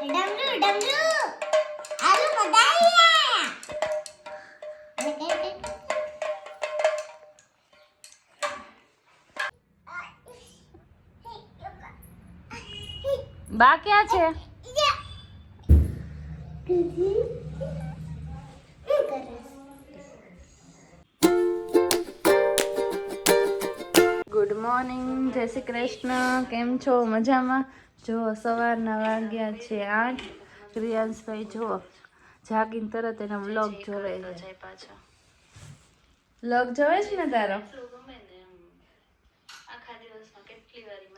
डमरू डमरू आलू बधाइया बा क्या छे गुड मॉर्निंग जय श्री कृष्ण केम छो मजा में जो सवारना वाग्या छे 8 क्रियांश भाई जो जागीने तरत एना व्लॉग जोवे छे पाछो व्लॉग जोवे छे ने तारो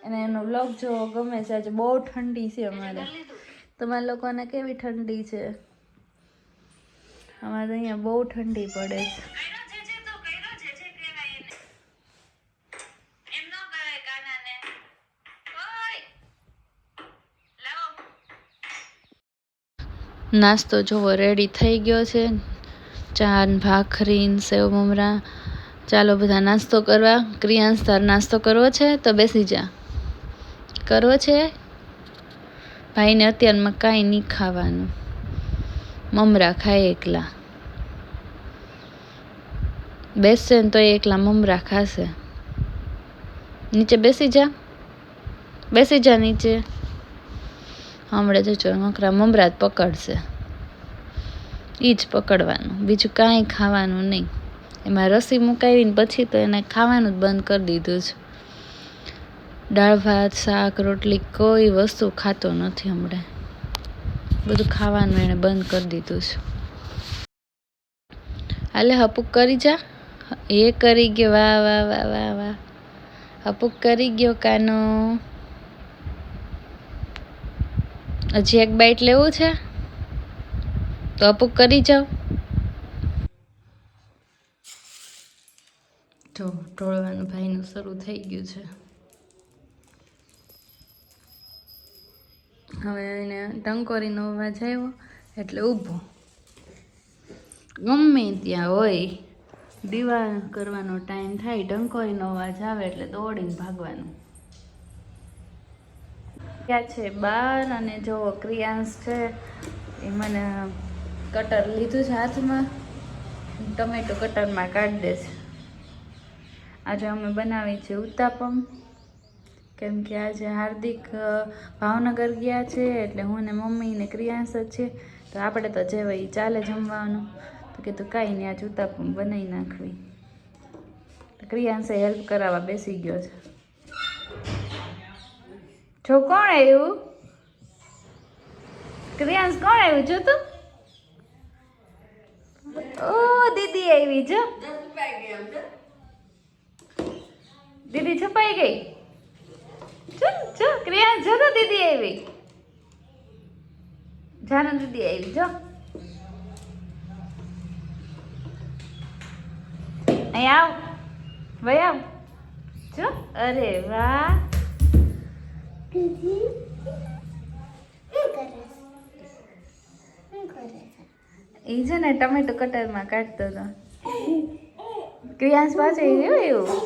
અને એનો વ્લોગ જો ગમે છે આજે બહુ ઠંડી છે અમારે તમારા લોકોને કેવી ઠંડી છે અમારે અહીંયા બહુ ઠંડી પડે છે નાસ્તો જોવો રેડી થઈ ગયો છે ચા ને ભાખરી ને સેવ મમરા ચાલો બધા નાસ્તો કરવા ક્રિયાંશ તાર નાસ્તો કરવો છે તો બેસી જા કરવો છે ભાઈને અત્યારમાં કાંઈ નહીં ખાવાનું મમરા ખાય એકલા બેસશે ને તો એકલા મમરા ખાશે નીચે બેસી જા નીચે હમણાં જજો નકરા મમરા જ પકડશે એ જ પકડવાનું બીજું કાંઈ ખાવાનું નહીં એમાં રસી મુકાવીને પછી તો એને ખાવાનું જ બંધ કરી દીધું છે દાળ ભાત શાક રોટલી કોઈ વસ્તુ ખાતો નથી હમણાં બધું ખાવાનું એણે બંધ કરી દીધું છે હાલે હપુક કરી જા એ કરી ગયો વાહ વાહ વાહ વાહ વાહ હપુક કરી ગયો કાનો હજી એક બાઈટ લેવું છે તો હપુક કરી જાઓ જો ઢોળવાનું ભાઈનું શરૂ થઈ ગયું છે હવે એને ટંકોરીનો અવાજ આવ્યો એટલે ઊભો ગમે ત્યાં હોય દીવા કરવાનો ટાઈમ થાય ટંકોરીનો અવાજ આવે એટલે દોડીને ભાગવાનું ક્યાં છે બાર અને જો ક્રિયાંશ છે એ મને કટર લીધું છે હાથમાં ટમેટો કટરમાં કાઢી દે છે આજે અમે બનાવી છે ઉત્તાપમ કેમ કે આજે હાર્દિક ભાવનગર ગયા છે એટલે હું ને મમ્મી ને ક્રિયાંશ જ છે તો આપણે તો જે હોય ચાલે જમવાનું તો કીધું કાંઈ નહીં આજે ઉત્તાપમ બનાવી નાખવી તો ક્રિયાંશે હેલ્પ કરાવવા બેસી ગયો છે જો કોણ આવ્યું ક્રિયાંશ કોણ આવ્યું જો તું ઓ દીદી આવી જો દીદી છુપાઈ ગઈ જો ક્રિયાંશ જો તો દીદી આવી જાનો દીદી આવી જો અહીં આવ ભાઈ આવ જો અરે વાહ એ છે ને ટમેટો કટરમાં કાઢતો હતો ક્રિયાંશ પાસે ગયો એવું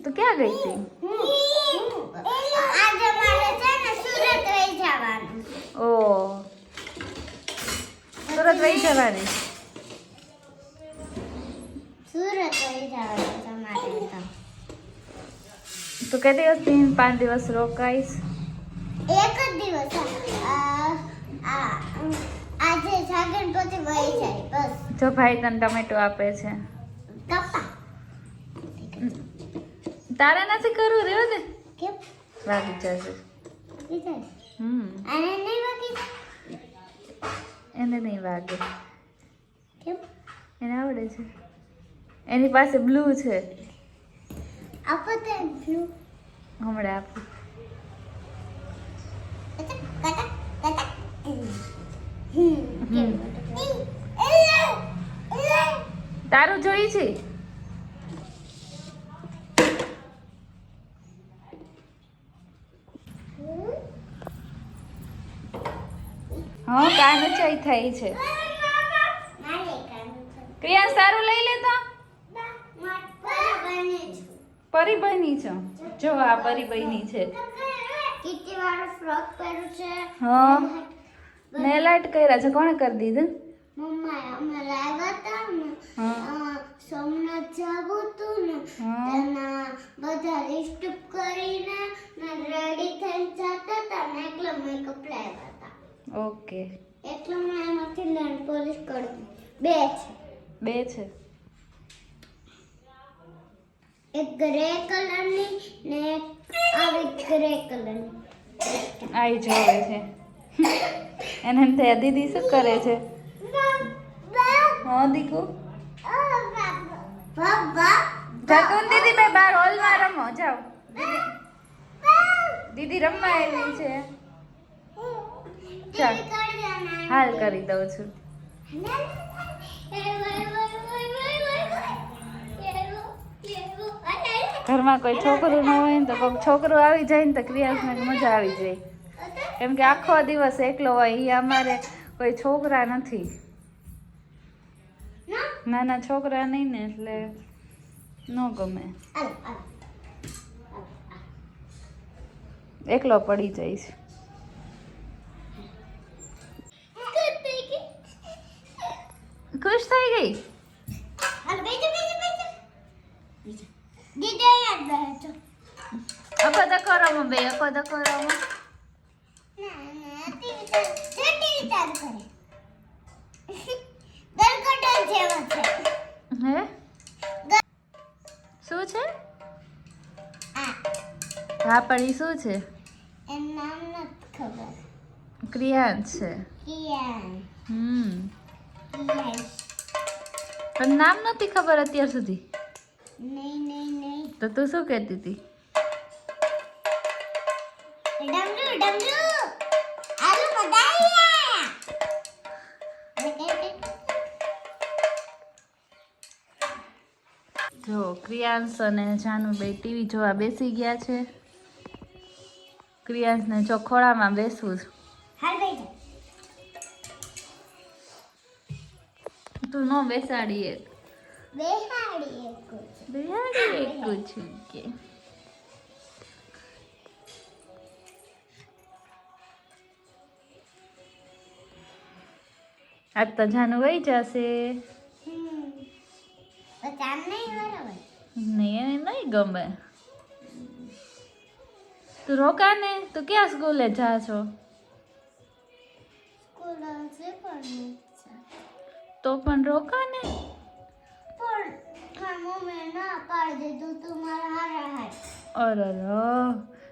તો ક્યાં ગઈ હતી આજે મારે છે ને સુરત વઈ જવાનું ઓ સુરત વઈ જવાની સુરત વઈ જવાનું તમારે તો કે દિવસ 5 દિવસ રોકાઈશ એક જ દિવસ આજે સાગર પછી વહી જાય બસ જો ભાઈ તને ટમેટો આપે છે કપા તારે નથી કરવું રેવ દે કેમ વાગી જશે અને નહીં વાગી એને નહીં વાગે કેમ એને આવડે છે એની પાસે બ્લુ છે આપો તે બ્લુ હમણાં આપું તારું જોઈ છે હા કાન ઊંચાઈ થાય છે ક્રિયાંશ તારું લઈ લે તો પરી બની છો જો આ પરી બની છે કિટી વાળો ફ્રોક પહેર્યું છે. હા નેલ આર્ટ કર્યા છે કોણે કરી દીધું મમ્મા અમે લાવ્યા હતા ને હા સોમનાથ જવું હતું ને હા. તેના બધા લિસ્ટ કરીને રેડી થઈને જતા હતા ને એટલે મેકઅપ લાવ્યા હતા. ઓકે એટલે મેં એમાંથી નેલ પોલિશ કરી બે છે. બે છે એક ગ્રે કલરની ને એક આવી ગ્રે કલરની. આઈ જોવે છે એને એમ થયા દીદી શું કરે છે હા દીકુ જાતું દીદી બે બાર હોલમાં રમો જાઓ દીદી રમવા આવી છે ચાલ હાલ કરી દઉં છું ઘરમાં કોઈ છોકરું ન હોય ને તો કોઈક છોકરું આવી જાય ને તો ક્રિયાસને મજા આવી જાય કેમ કે આખો દિવસ એકલો હોય એ અમારે કોઈ છોકરા નથી નાના છોકરા નહીં ને એટલે ન ગમે એકલો પડી જઈશ ખુશ થઈ ગઈ અકો દકો રમો બે અકો દકો રમો હે શું છે હા પણ ઈ શું છે ક્રિયાંશ છે પણ નામ નથી ખબર અત્યાર સુધી તો તું શું કહેતી હતી જો ક્રિયાંશ અને જાનુભાઈ ટીવી જોવા બેસી ગયા છે ક્રિયાંશને જો ખોળામાં બેસવું તું ન બેસાડીએ બેહાડી એકું છું કે આજ તો જાનુ વહી જશે નહીં એને નહીં ગમે તું રોકા ને તું ક્યાં સ્કૂલે જા છો તો પણ રોકા ને અરે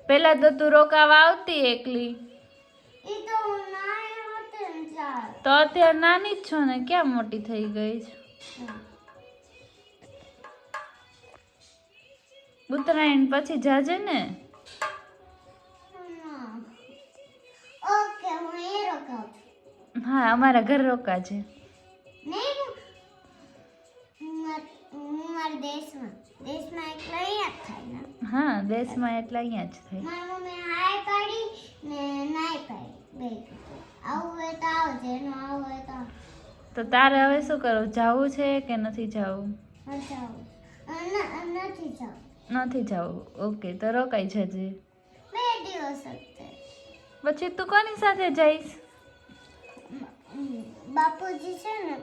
પેલા તો તું રોકાવા આવતી એકલી તો અત્યારે નાની જ છો ને ક્યાં મોટી થઈ ગઈ છે ઉત્તરાયણ પછી જાજે ને હા અમારા ઘર રોકા છે હા દેશમાં એટલે અહીંયા જ થાય તો તારે હવે શું કરવું જાવું છે કે નથી જાવું નથી જાવું ઓકે તો રોકાઈ જજે પછી તું કોની સાથે જઈશ બાપુજી છે ને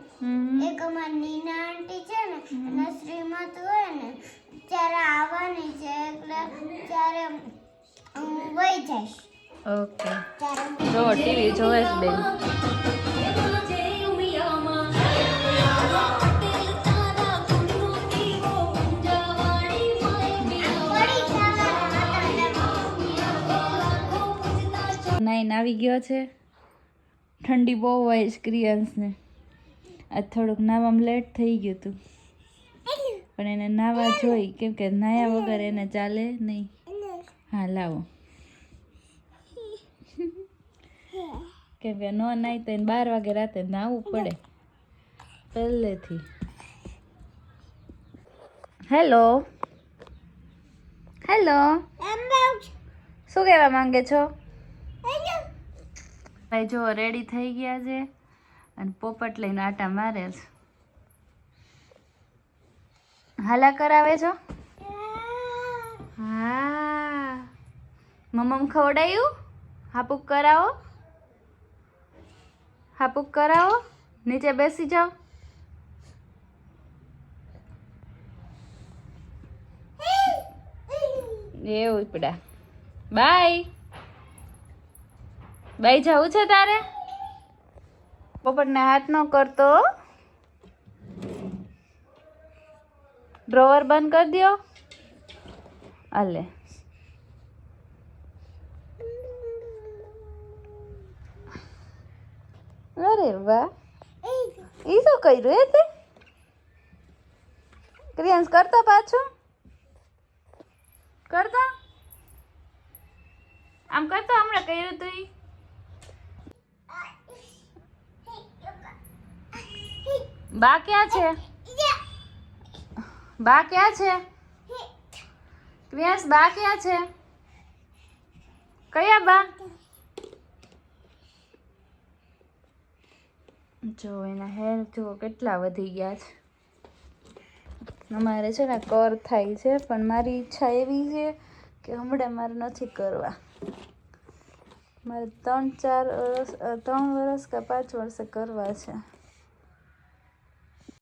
એક અમારી નીના આંટી છે ને અને શ્રીમત હોય ને ત્યારે આવવાની છે એટલે ત્યારે હું વહી જઈશ ઓકે જો ટીવી જોવે છે બેન નાઈન આવી ગયો છે ઠંડી બહુ હોય છે ક્રિયાંશને આજ થોડુંક નાવામાં લેટ થઈ ગયું હતું પણ એને નાવા જોઈ કેમ કે નાયા વગર એને ચાલે નહીં હા લાવો કેમ કે ન નાય તો એને 12 વાગે રાતે નાવું પડે પહેલેથી હેલો હેલો શું કહેવા માંગે છો ભાઈ જો રેડી થઈ ગયા છે અને પોપટ લઈને આટા મારે છે. હાલા કરાવે છો? હા મમ્મ ખવડાયું? હાપુક કરાવો, હાપુક કરાવો. નીચે બેસી જાઓ. એવું પડા. Bye bye. જવું છે તારે? પોપટને હાથ ન કરતો. ડ્રોવર બંધ કરી દો. અલે અરે વાહ, ઈ શું કર્યું હે તે? ક્રિયાંશ કરતો પાછું કરતો. આમ કરતો. હમણાં કર્યું તું ઈ. બા ક્યાં છે? બા ક્યાં છે? ક્રિયાંશ બા ક્યાં છે? કયા બા? જો એના હેર જો કેટલા વધી ગયા છે. અમારે છે ને કર થાય છે, પણ મારી ઈચ્છા એવી છે કે હમણાં મારે નથી કરવા. મારે 3 વર્ષ કે 5 વર્ષે કરવા છે.